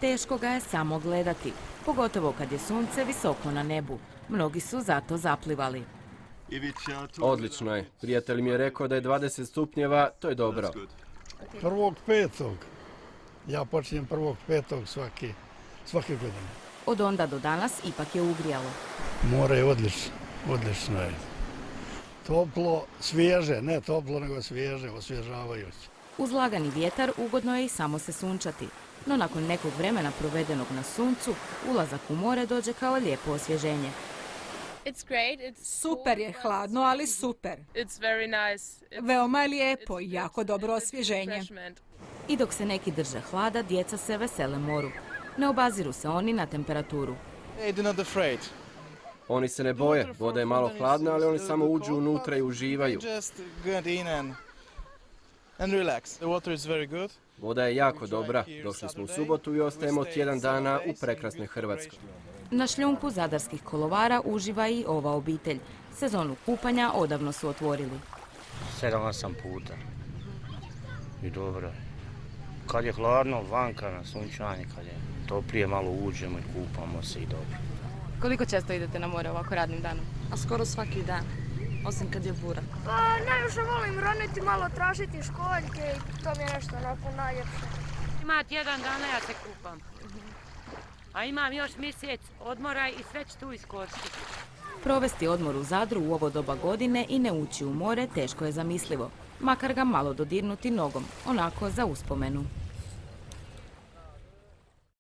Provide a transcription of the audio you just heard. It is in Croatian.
Teško ga je samo gledati, pogotovo kad je sunce visoko na nebu. Mnogi su zato zaplivali. Odlično je. Prijatelj mi je rekao da je 20 stupnjeva, to je dobro. 1.5. Ja počinjem 1.5. svake godine. Od onda do danas ipak je ugrijalo. More je odlično je. Toplo, svježe, ne toplo nego svježe, osvježavajuće. Uz lagani vjetar ugodno je i samo se sunčati. No nakon nekog vremena provedenog na suncu, ulazak u more dođe kao lijepo osvježenje. Super je hladno, ali super. Veoma je lijepo i jako dobro osvježenje. I dok se neki drže hlada, djeca se vesele moru. Ne obaziru se oni na temperaturu. Oni se ne boje, voda je malo hladna, ali oni samo uđu unutra i uživaju. Voda je jako dobra, došli smo u subotu i ostajemo tjedan dana u prekrasnoj Hrvatskoj. Na šljunku zadarskih kolovara uživa i ova obitelj. Sezonu kupanja odavno su otvorili. 7-8 puta. I dobro je. Kad je hladno, vanka na sunčanje, kad je toplije, malo uđemo i kupamo se i dobro. Koliko često idete na more ovako radnim danom? A skoro svaki dan, osim kad je bura. Pa najviše volim roniti, malo tražiti školjke i to mi je nešto onako najljepše. Ima tjedan dana ja se kupam. A imam još mjesec odmora i sve ću tu iskoristiti. Provesti odmor u Zadru u ovo doba godine i ne ući u more teško je zamislivo. Makar ga malo dodirnuti nogom, onako za uspomenu.